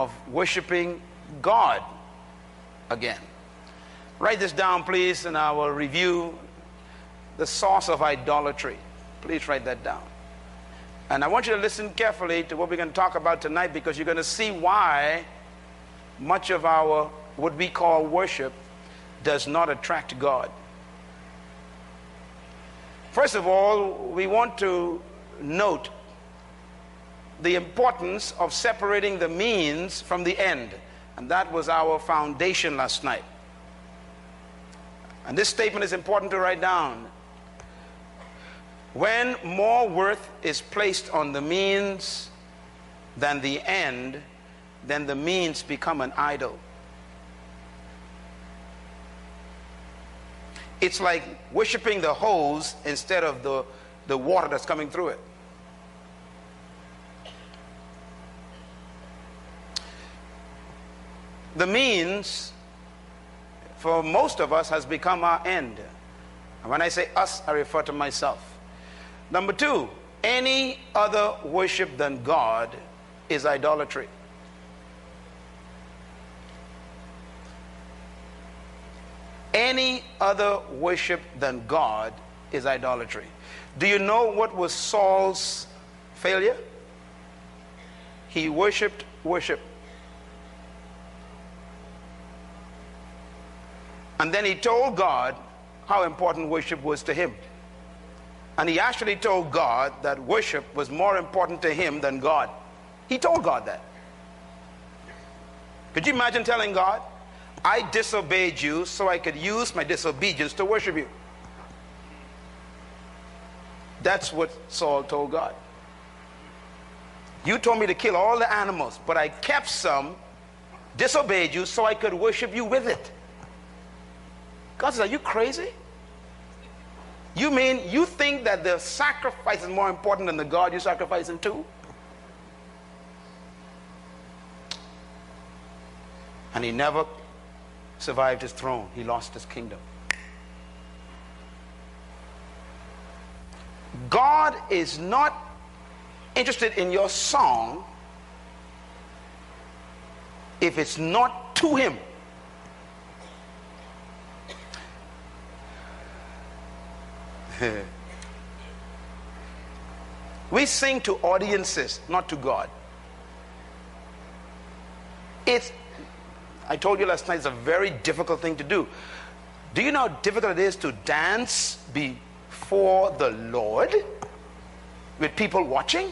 of worshiping God again. Write this down, please, and I will review the source of idolatry. Please write that down. And I want you to listen carefully to what we're going to talk about tonight, because you're going to see why much of our, what we call worship, does not attract God. First of all, we want to note the importance of separating the means from the end. And that was our foundation last night. And this statement is important to write down. When more worth is placed on the means than the end, then the means become an idol. It's like worshiping the hose instead of the water that's coming through it. The means, for most of us, has become our end. And when I say us, I refer to myself. Number two, any other worship than God is idolatry. Any other worship than God is idolatry. Do you know what was Saul's failure? He worshiped worship. And then he told God how important worship was to him. And he actually told God that worship was more important to him than God. He told God that. Could you imagine telling God, I disobeyed you so I could use my disobedience to worship you? That's what Saul told God. You told me to kill all the animals, but I kept some, disobeyed you so I could worship you with it. God says, are you crazy? You mean you think that the sacrifice is more important than the God you're sacrificing to? And he never survived his throne. He lost his kingdom. God is not interested in your song if it's not to him. We sing to audiences, not to God. I told you last night, it's a very difficult thing to do. Do you know how difficult it is to dance before the Lord with people watching?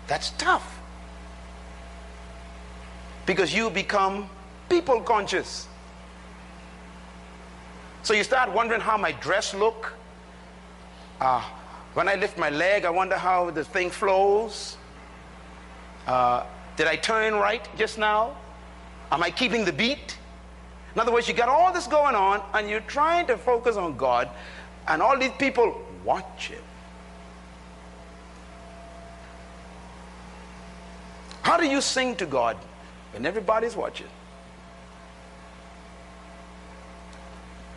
That's tough. Because you become people conscious. So you start wondering how my dress look. When I lift my leg, I wonder how the thing flows. Did I turn right just now? Am I keeping the beat? In other words, you got all this going on and you're trying to focus on God, and all these people watch it. How do you sing to God when everybody's watching?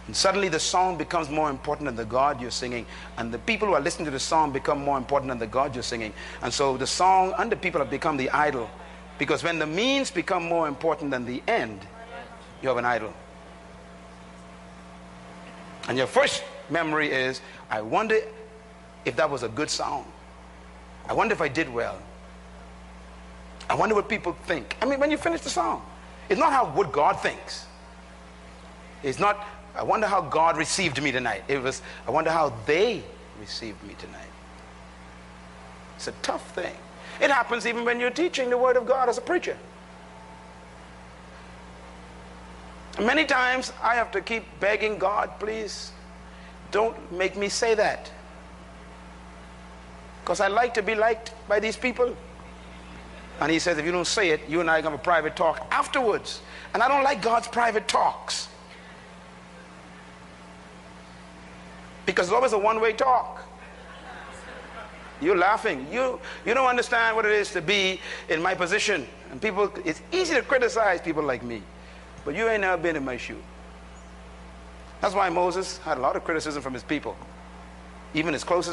And suddenly the song becomes more important than the God you're singing, and the people who are listening to the song become more important than the God you're singing. And so the song and the people have become the idol, because when the means become more important than the end, you have an idol. And your first memory is, I wonder if that was a good song. I wonder if I did well. I wonder what people think. I mean, when you finish the song, it's not what God thinks. It's not, I wonder how God received me tonight. It was, I wonder how they received me tonight. It's a tough thing. It happens even when you're teaching the Word of God as a preacher. Many times I have to keep begging God, please don't make me say that. Because I like to be liked by these people. And he says, if you don't say it, you and I are going to have a private talk afterwards. And I don't like God's private talks. Because it's always a one-way talk. You're laughing. You don't understand what it is to be in my position. And people, it's easy to criticize people like me. But you ain't never been in my shoe. That's why Moses had a lot of criticism from his people. Even his closest